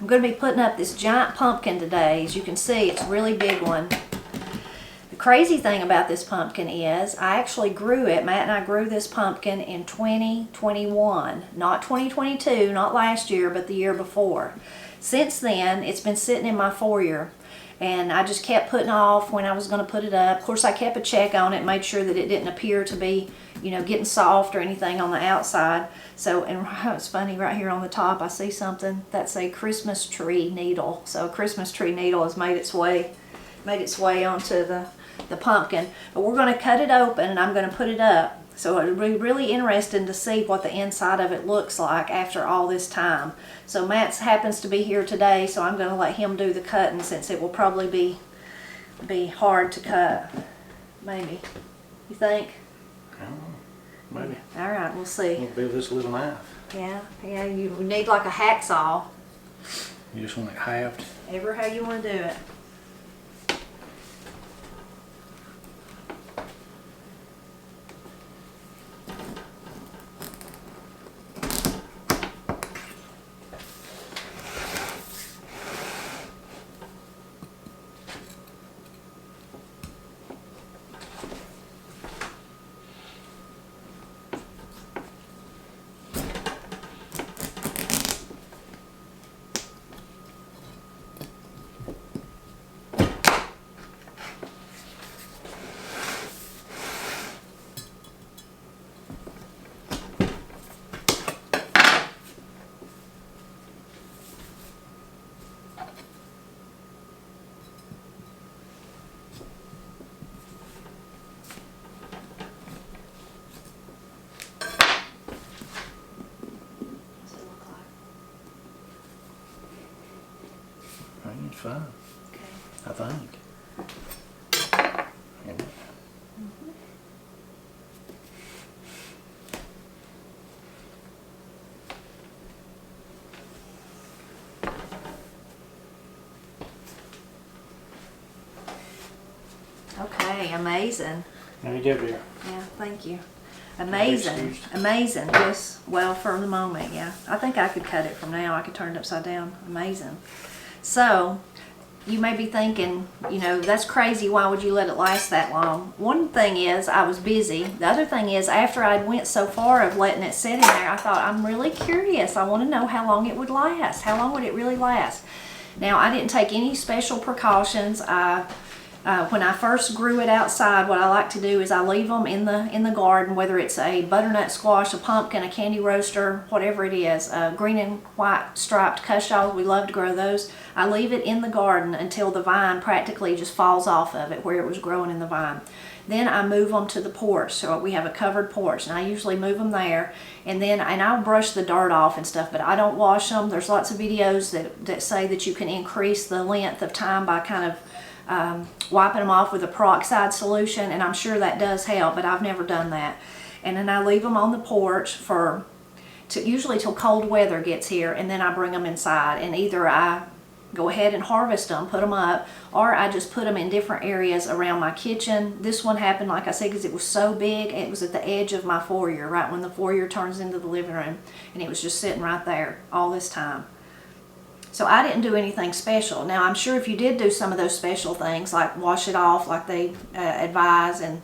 I'm going to be putting up this giant pumpkin today. As you can see, it's a really big one. The crazy thing about this pumpkin is I actually grew it. Matt and I grew this pumpkin in 2021, not 2022, not last year, but the year before. Since then, it's been sitting in my foyer, and I just kept putting off when I was going to put it up. Of course, I kept a check on it, made sure that it didn't appear to be, you know, getting soft or anything on the outside. So, and it's funny, right here on the top, I see something that's a Christmas tree needle. So a Christmas tree needle has made its way onto the pumpkin. But we're going to cut it open and I'm going to put it up. So it'll be really interesting to see what the inside of it looks like after all this time. So Matt happens to be here today, so I'm going to let him do the cutting, since it will probably be hard to cut. Maybe. You think? I don't know. Maybe. All right, we'll see. It'll be this little knife. Yeah, you need like a hacksaw. You just want it halved. Ever how you want to do it. It's fine. Okay. I think. Okay, amazing. How you do, dear? Yeah, thank you. Amazing, amazing. Yes, well, for the moment, yeah. I think I could cut it from now. I could turn it upside down. Amazing. So, you may be thinking, you know, that's crazy. Why would you let it last that long? One thing is I was busy. The other thing is, after I went so far of letting it sit in there, I thought, I'm really curious. I want to know how long it would last. How long would it really last? Now, I didn't take any special precautions. When I first grew it outside, what I like to do is I leave them in the garden, whether it's a butternut squash, a pumpkin, a candy roaster, whatever it is, green and white striped cushaws. We love to grow those. I leave it in the garden until the vine practically just falls off of it where it was growing in the vine. Then I move them to the porch. So we have a covered porch, and I usually move them there. And I'll brush the dirt off and stuff, but I don't wash them. There's lots of videos that say that you can increase the length of time by kind of wiping them off with a peroxide solution, and I'm sure that does help, but I've never done that. And then I leave them on the porch usually till cold weather gets here, and then I bring them inside, and either I go ahead and harvest them, put them up, or I just put them in different areas around my kitchen. This one happened, like I said, because it was so big. It was at the edge of my foyer, right when the foyer turns into the living room, and it was just sitting right there all this time. So I didn't do anything special. Now, I'm sure if you did do some of those special things, like wash it off like they advise, and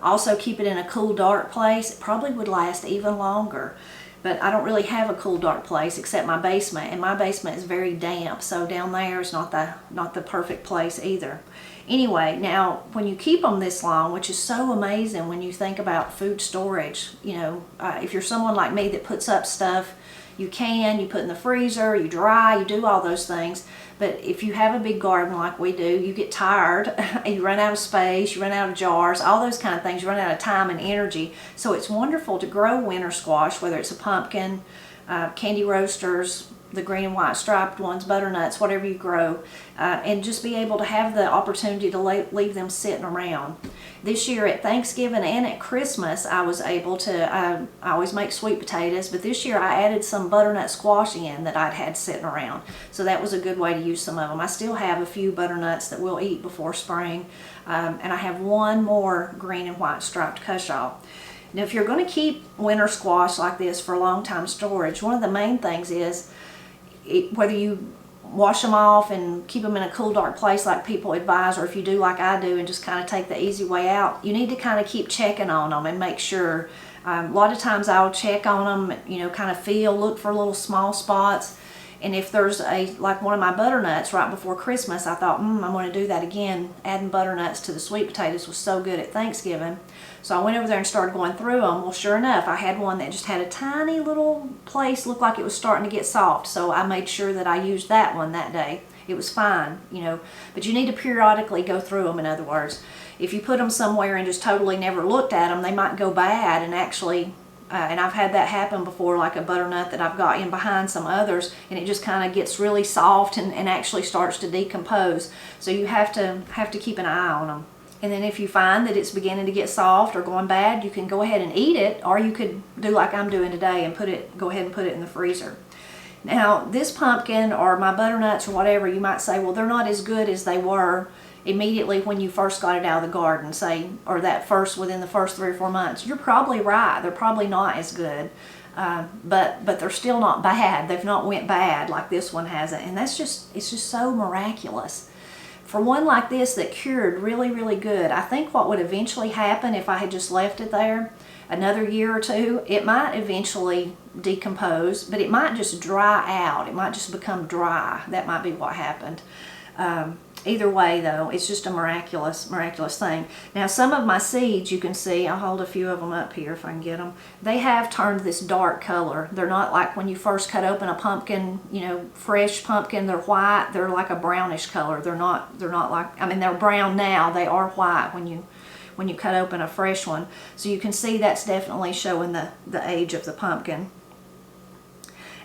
also keep it in a cool, dark place, it probably would last even longer. But I don't really have a cool, dark place except my basement, and my basement is very damp, so down there is not the perfect place either. Anyway, now when you keep them this long, which is so amazing when you think about food storage, you know, if you're someone like me that puts up stuff, you put in the freezer, you dry, you do all those things. But if you have a big garden like we do, you get tired, you run out of space, you run out of jars, all those kind of things, you run out of time and energy. So it's wonderful to grow winter squash, whether it's a pumpkin, candy roasters, the green and white striped ones, butternuts, whatever you grow, and just be able to have the opportunity to leave them sitting around. This year at Thanksgiving and at Christmas, I was able to, I always make sweet potatoes, but this year I added some butternut squash in that I'd had sitting around. So that was a good way to use some of them. I still have a few butternuts that we'll eat before spring, and I have one more green and white striped cushaw. Now, if you're going to keep winter squash like this for long time storage, one of the main things is, whether you wash them off and keep them in a cool, dark place like people advise, or if you do like I do and just kind of take the easy way out, you need to kind of keep checking on them and make sure. A lot of times I'll check on them, you know, kind of look for little small spots. And if there's like one of my butternuts right before Christmas, I thought, I'm going to do that again. Adding butternuts to the sweet potatoes was so good at Thanksgiving. So I went over there and started going through them. Well, sure enough, I had one that just had a tiny little place, looked like it was starting to get soft. So I made sure that I used that one that day. It was fine, you know. But you need to periodically go through them, in other words. If you put them somewhere and just totally never looked at them, they might go bad and actually... and I've had that happen before, like a butternut that I've got in behind some others, and it just kind of gets really soft and actually starts to decompose. So you have to keep an eye on them. And then if you find that it's beginning to get soft or going bad, you can go ahead and eat it, or you could do like I'm doing today and go ahead and put it in the freezer. Now, this pumpkin or my butternuts or whatever, you might say, well, they're not as good as they were immediately when you first got it out of the garden, say, or within the first 3 or 4 months. You're probably right. They're probably not as good, but they're still not bad. They've not went bad like this one hasn't, and it's just so miraculous. For one like this that cured really, really good, I think what would eventually happen if I had just left it there another year or two, it might eventually decompose, but it might just dry out. It might just become dry. That might be what happened. Either way, though, it's just a miraculous, miraculous thing. Now, some of my seeds, you can see, I'll hold a few of them up here if I can get them. They have turned this dark color. They're not like when you first cut open a pumpkin, you know, fresh pumpkin, they're white. They're like a brownish color. They're not like, I mean, they're brown now. They are white when you cut open a fresh one. So you can see that's definitely showing the age of the pumpkin.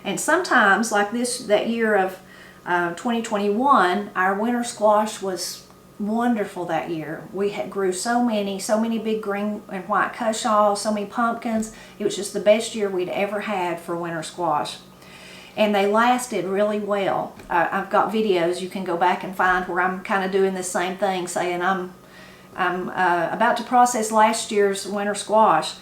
And sometimes, like that year of 2021, our winter squash was wonderful that year. We grew so many big green and white cushaws, so many pumpkins. It was just the best year we'd ever had for winter squash. And they lasted really well. I've got videos you can go back and find where I'm kind of doing the same thing, saying I'm about to process last year's winter squash.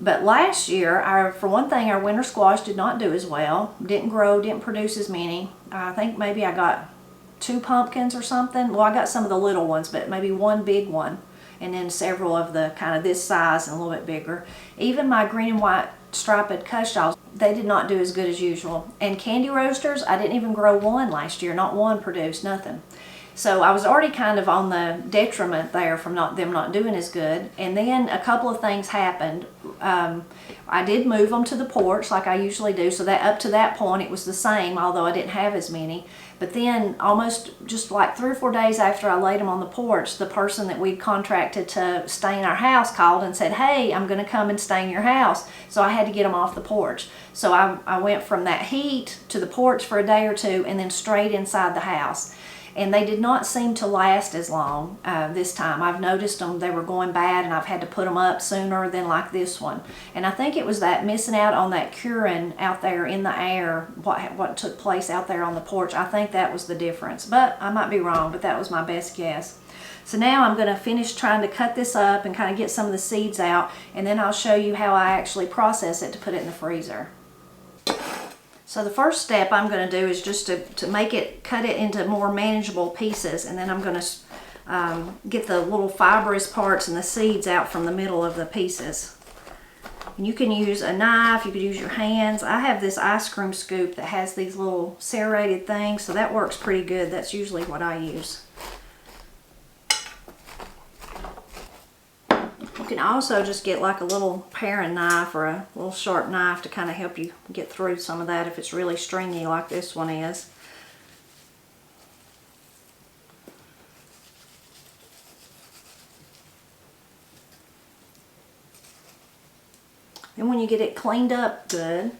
But last year, for one thing, our winter squash did not do as well. Didn't grow, didn't produce as many. I think maybe I got 2 pumpkins or something. Well, I got some of the little ones, but maybe one big one. And then several of the kind of this size and a little bit bigger. Even my green and white striped cushaws, they did not do as good as usual. And candy roasters, I didn't even grow one last year. Not one produced, nothing. So I was already kind of on the detriment there from them not doing as good. And then a couple of things happened. I did move them to the porch like I usually do, so that up to that point it was the same, although I didn't have as many. But then almost just like 3 or 4 days after I laid them on the porch, the person that we'd contracted to stain our house called and said, hey, I'm going to come and stain your house. So I had to get them off the porch. So I went from that heat to the porch for a day or two and then straight inside the house. And they did not seem to last as long this time. I've noticed them, they were going bad, and I've had to put them up sooner than like this one. And I think it was that missing out on that curing out there in the air, what took place out there on the porch. I think that was the difference. But I might be wrong, but that was my best guess. So now I'm going to finish trying to cut this up and kind of get some of the seeds out, and then I'll show you how I actually process it to put it in the freezer. So the first step I'm going to do is just to cut it into more manageable pieces, and then I'm going to get the little fibrous parts and the seeds out from the middle of the pieces. And you can use a knife, you could use your hands. I have this ice cream scoop that has these little serrated things, so that works pretty good. That's usually what I use. You can also just get like a little paring knife or a little sharp knife to kind of help you get through some of that if it's really stringy like this one is. And when you get it cleaned up good,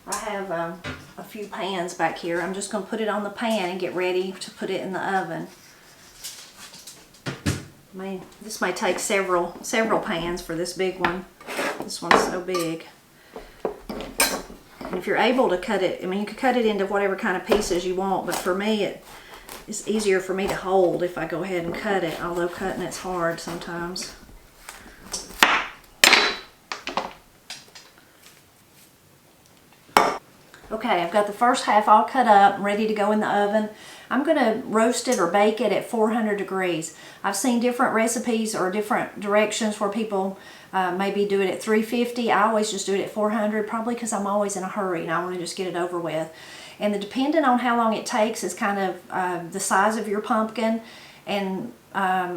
I have a few pans back here. I'm just going to put it on the pan and get ready to put it in the oven. This may take several pans for this big one. This one's so big. And if you're able to cut it, I mean, you could cut it into whatever kind of pieces you want, but for me it's easier for me to hold if I go ahead and cut it, although cutting it's hard sometimes. Okay, I've got the first half all cut up, ready to go in the oven. I'm going to roast it or bake it at 400 degrees. I've seen different recipes or different directions where people maybe do it at 350. I always just do it at 400, probably because I'm always in a hurry and I want to just get it over with. And depending on how long it takes is kind of the size of your pumpkin and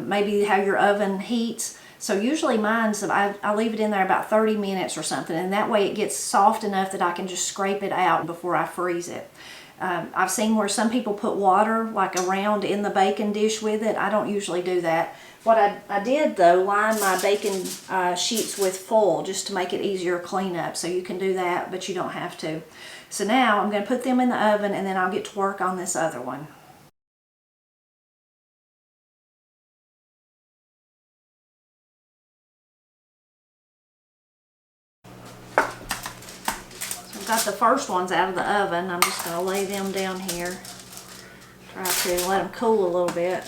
maybe how your oven heats. So usually mine's, I leave it in there about 30 minutes or something, and that way it gets soft enough that I can just scrape it out before I freeze it. I've seen where some people put water like around in the baking dish with it. I don't usually do that. What I did though, line my baking sheets with foil just to make it easier to clean up. So you can do that, but you don't have to. So now I'm going to put them in the oven and then I'll get to work on this other one. Got the first ones out of the oven. I'm just going to lay them down here. Try to let them cool a little bit.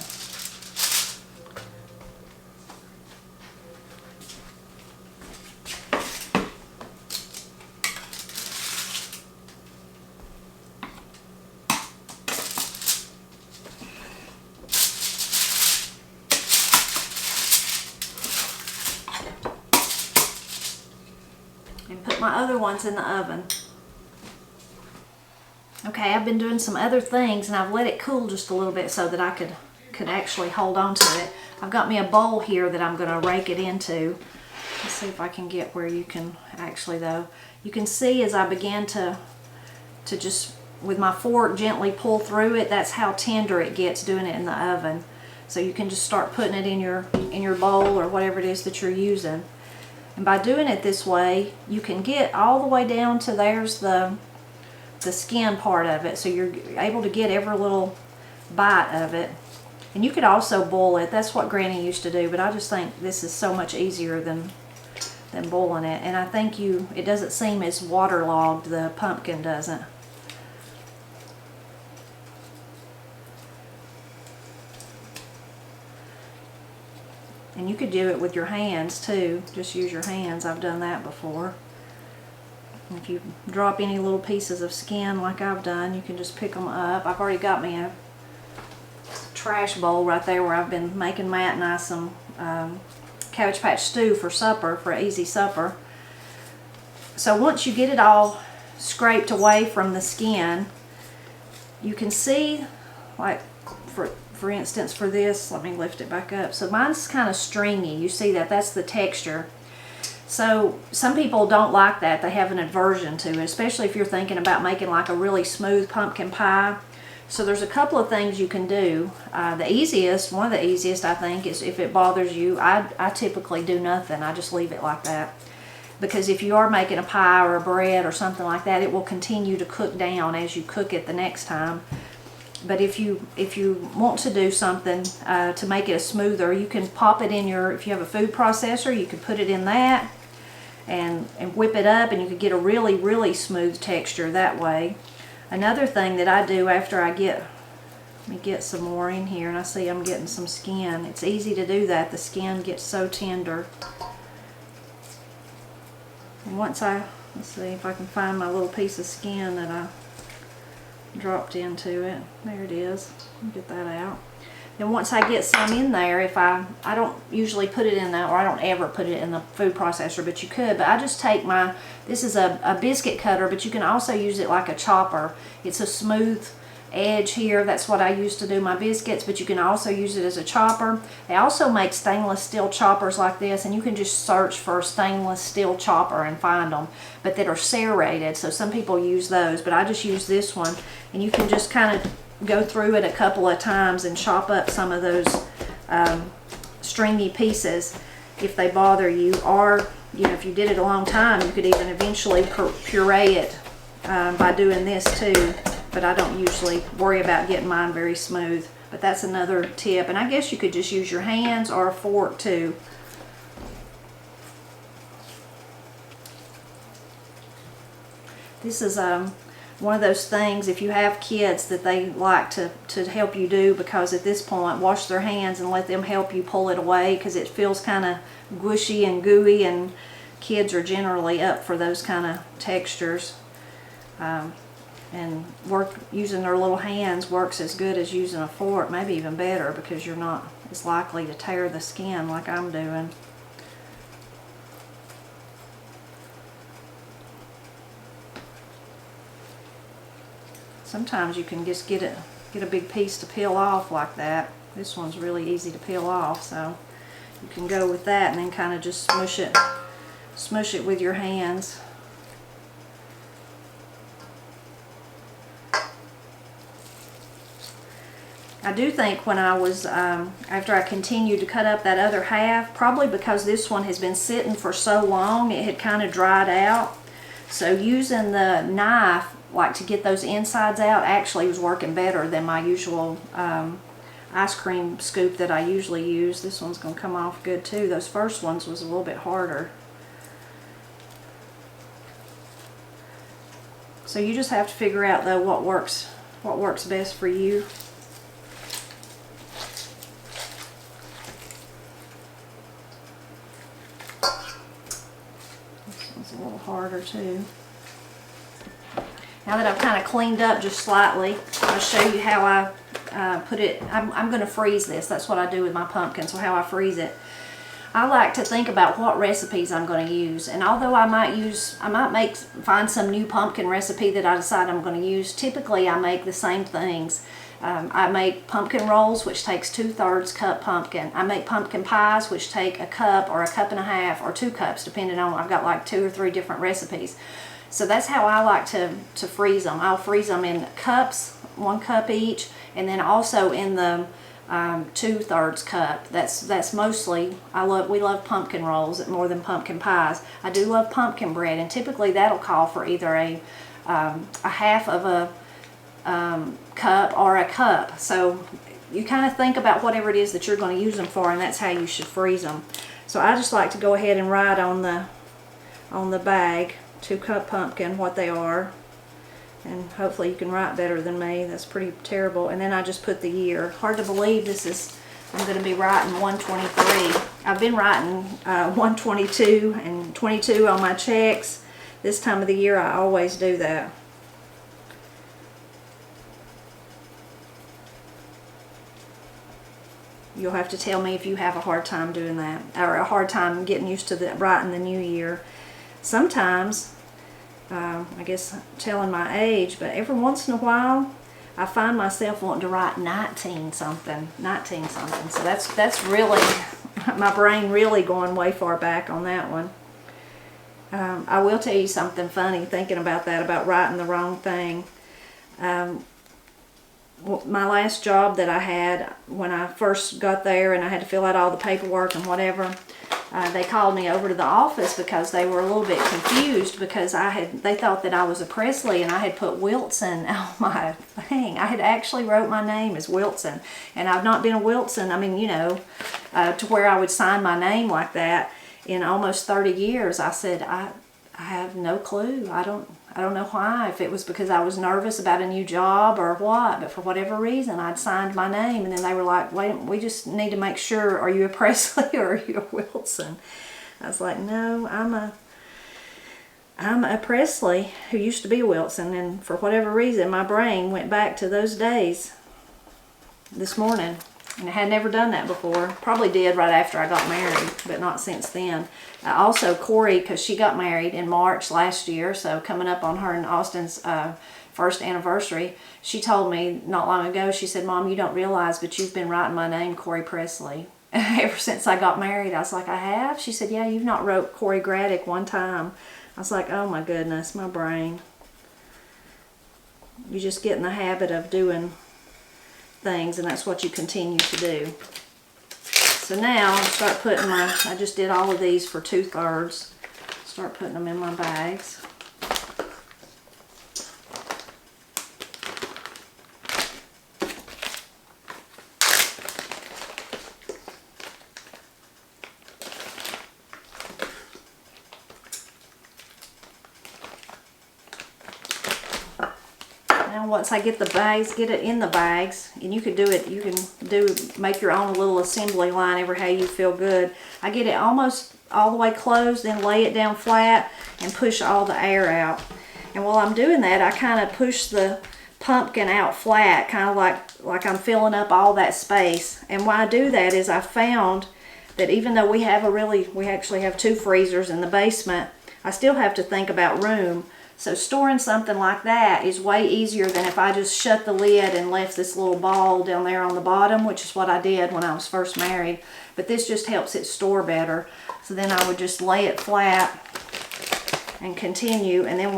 And put my other ones in the oven. Okay, I've been doing some other things and I've let it cool just a little bit so that I could actually hold on to it. I've got me a bowl here that I'm going to rake it into. Let's see if I can get where you can actually though. You can see as I begin to just with my fork gently pull through it, that's how tender it gets doing it in the oven. So you can just start putting it in your bowl or whatever it is that you're using. And by doing it this way, you can get all the way down to there's the skin part of it, so you're able to get every little bite of it. And you could also boil it. That's what Granny used to do, but I just think this is so much easier than boiling it. And I think it doesn't seem as waterlogged, the pumpkin doesn't. And you could do it with your hands too. Just use your hands. I've done that before. If you drop any little pieces of skin like I've done, you can just pick them up. I've already got me a trash bowl right there where I've been making Matt and I some Cabbage Patch stew for supper, for an easy supper. So once you get it all scraped away from the skin, you can see, like for instance for this, let me lift it back up. So mine's kind of stringy. You see that? That's the texture. So some people don't like that. They have an aversion to it, especially if you're thinking about making like a really smooth pumpkin pie. So there's a couple of things you can do. One of the easiest I think, is if it bothers you, I typically do nothing. I just leave it like that. Because if you are making a pie or a bread or something like that, it will continue to cook down as you cook it the next time. But if you want to do something to make it a smoother, you can pop it in if you have a food processor, you could put it in that and whip it up, and you could get a really, really smooth texture that way. Another thing that I do after let me get some more in here, and I see I'm getting some skin. It's easy to do that. The skin gets so tender. And let's see if I can find my little piece of skin that I dropped into it. There it is. Get that out. Then once I get some in there, I don't usually put it in that, or I don't ever put it in the food processor, but you could. But I just take this is a biscuit cutter, but you can also use it like a chopper. It's a smooth edge here. That's what I use to do my biscuits, but you can also use it as a chopper. They also make stainless steel choppers like this, and you can just search for a stainless steel chopper and find them, but that are serrated. So some people use those, but I just use this one, and you can just kind of go through it a couple of times and chop up some of those stringy pieces if they bother you. Or if you did it a long time, you could even eventually puree it by doing this too. But I don't usually worry about getting mine very smooth. But that's another tip. And I guess you could just use your hands or a fork too. This is one of those things, if you have kids, that they like to help you do, because at this point, wash their hands and let them help you pull it away, because it feels kind of gushy and gooey, and kids are generally up for those kind of textures. and using their little hands works as good as using a fork, maybe even better, because you're not as likely to tear the skin like I'm doing. Sometimes you can just get a big piece to peel off like that. This one's really easy to peel off, so you can go with that and then kind of just smush it with your hands. I do think when I was, after I continued to cut up that other half, probably because this one has been sitting for so long, it had kind of dried out. So using the knife, like to get those insides out, actually was working better than my usual ice cream scoop that I usually use. This one's going to come off good too. Those first ones was a little bit harder. So you just have to figure out though what works best for you. This one's a little harder too. Now that I've kind of cleaned up just slightly, I'll show you how I put it. I'm going to freeze this. That's what I do with my pumpkin, so how I freeze it. I like to think about what recipes I'm going to use, and although I might find some new pumpkin recipe that I decide I'm going to use, typically I make the same things. I make pumpkin rolls, which takes 2/3 cup pumpkin. I make pumpkin pies, which take a cup or a cup and a half or 2 cups, depending on, I've got like 2 or 3 different recipes. So that's how I like to freeze them. I'll freeze them in cups, 1 cup each, and then also in the 2/3 cup. That's mostly, we love pumpkin rolls more than pumpkin pies. I do love pumpkin bread, and typically that'll call for either a half of a cup or a cup. So you kind of think about whatever it is that you're going to use them for, and that's how you should freeze them. So I just like to go ahead and write on the bag, 2 cup pumpkin, what they are. And hopefully you can write better than me. That's pretty terrible. And then I just put the year. Hard to believe I'm going to be writing 123. I've been writing 122 and 22 on my checks. This time of the year I always do that. You'll have to tell me if you have a hard time doing that, or a hard time getting used to writing the new year. Sometimes, I guess telling my age, but every once in a while I find myself wanting to write 19 something. So that's really my brain really going way far back on that one. I will tell you something funny thinking about that, about writing the wrong thing. My last job that I had, when I first got there and I had to fill out all the paperwork and whatever, they called me over to the office because they were a little bit confused because they thought that I was a Pressley and I had put Wilson on my thing. I had actually wrote my name as Wilson, and I've not been a Wilson, I mean, you know, to where I would sign my name like that in almost 30 years. I said, I have no clue. I don't know why, if it was because I was nervous about a new job or what, but for whatever reason I'd signed my name, and then they were like, wait, we just need to make sure, are you a Pressley or are you a Wilson? I was like, no, I'm a Pressley who used to be a Wilson, and for whatever reason my brain went back to those days this morning, and I had never done that before. Probably did right after I got married, but not since then. Also, Corey, because she got married in March last year, so coming up on her and Austin's first anniversary, she told me not long ago, she said, Mom, you don't realize, but you've been writing my name, Corey Pressley, ever since I got married. I was like, I have? She said, yeah, you've not wrote Corey Graddick one time. I was like, oh my goodness, my brain. You just get in the habit of doing things, and that's what you continue to do. So now I'll start putting I just did all of these for 2/3. Start putting them in my bags. Now once I get the bags, get it in the bags, and you can do it, make your own little assembly line ever how you feel good. I get it almost all the way closed, then lay it down flat and push all the air out. And while I'm doing that, I kind of push the pumpkin out flat, kind of like I'm filling up all that space. And why I do that is I found that even though we actually have 2 freezers in the basement, I still have to think about room. So storing something like that is way easier than if I just shut the lid and left this little ball down there on the bottom, which is what I did when I was first married. But this just helps it store better. So then I would just lay it flat and continue, and then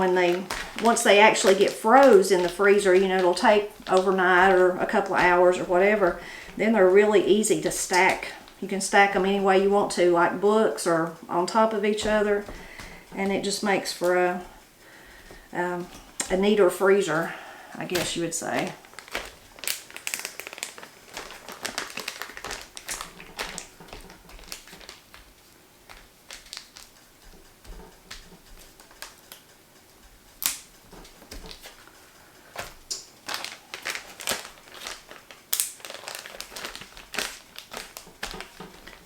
once they actually get froze in the freezer, you know, it'll take overnight or a couple of hours or whatever, then they're really easy to stack. You can stack them any way you want to, like books or on top of each other, and it just makes for a neater freezer, I guess you would say.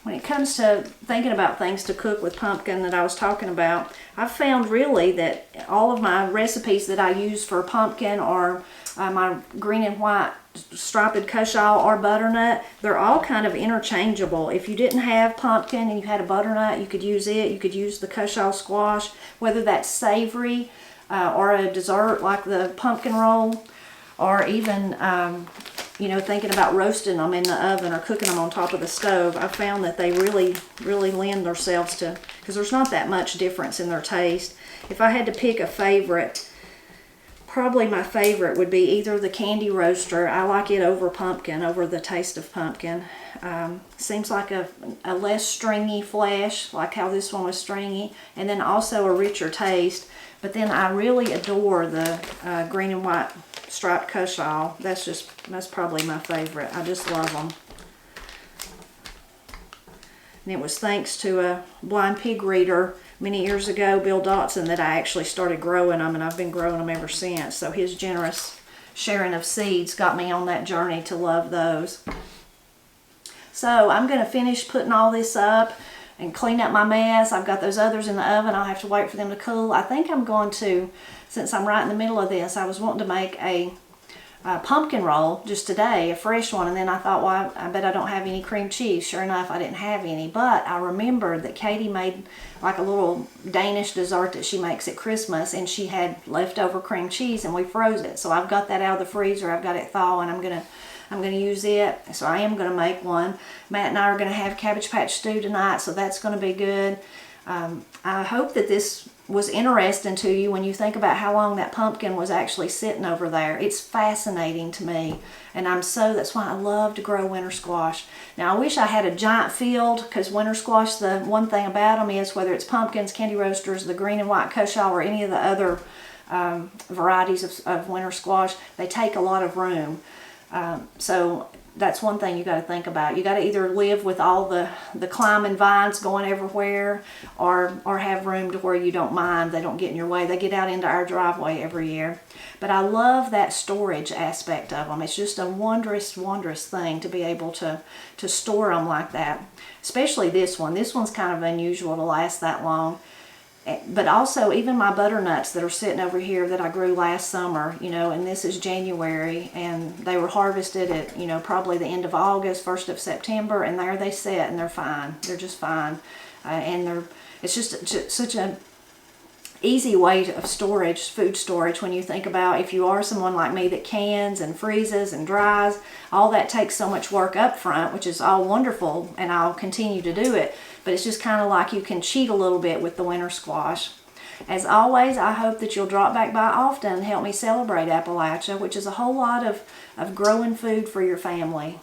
When it comes to thinking about things to cook with pumpkin that I was talking about, I've found really that all of my recipes that I use for pumpkin or my green and white striped cushaw or butternut, they're all kind of interchangeable. If you didn't have pumpkin and you had a butternut, you could use it. You could use the cushaw squash, whether that's savory or a dessert like the pumpkin roll, or even you know, thinking about roasting them in the oven or cooking them on top of the stove. I found that they really lend themselves to, because there's not that much difference in their taste. If I had to pick a favorite, probably my favorite would be either the candy roaster. I like it over pumpkin, over the taste of pumpkin. Seems like a less stringy flesh, like how this one was stringy, and then also a richer taste. But then I really adore the green and white striped cushaw. That's probably my favorite. I just love them. And it was thanks to a blind pig reader many years ago, Bill Dotson, that I actually started growing them, and I've been growing them ever since. So his generous sharing of seeds got me on that journey to love those. So I'm going to finish putting all this up and clean up my mess. I've got those others in the oven. I'll have to wait for them to cool. I think I'm going to, since I'm right in the middle of this, I was wanting to make a pumpkin roll just today, a fresh one, and then I thought, well, I bet I don't have any cream cheese. Sure enough, I didn't have any, but I remembered that Katie made like a little Danish dessert that she makes at Christmas, and she had leftover cream cheese, and we froze it. So I've got that out of the freezer. I've got it thaw, and I'm gonna use it. So I am gonna make one. Matt and I are gonna have Cabbage Patch stew tonight, so that's gonna be good. I hope that this was interesting to you when you think about how long that pumpkin was actually sitting over there. It's fascinating to me, and that's why I love to grow winter squash. Now I wish I had a giant field, because winter squash, the one thing about them is, whether it's pumpkins, candy roasters, the green and white cushaw, or any of the other varieties of winter squash, they take a lot of room. So that's one thing you got to think about. You got to either live with all the climbing vines going everywhere, or have room to where you don't mind. They don't get in your way. They get out into our driveway every year. But I love that storage aspect of them. It's just a wondrous thing to be able to store them like that. Especially this one. This one's kind of unusual to last that long. But also, even my butternuts that are sitting over here that I grew last summer, you know, and this is January, and they were harvested at, you know, probably the end of August, 1st of September, and there they sit, and they're fine. They're just fine. It's just such a easy way of storage, food storage, when you think about if you are someone like me that cans and freezes and dries. All that takes so much work up front, which is all wonderful, and I'll continue to do it. But it's just kind of like you can cheat a little bit with the winter squash. As always, I hope that you'll drop back by often and help me celebrate Appalachia, which is a whole lot of growing food for your family.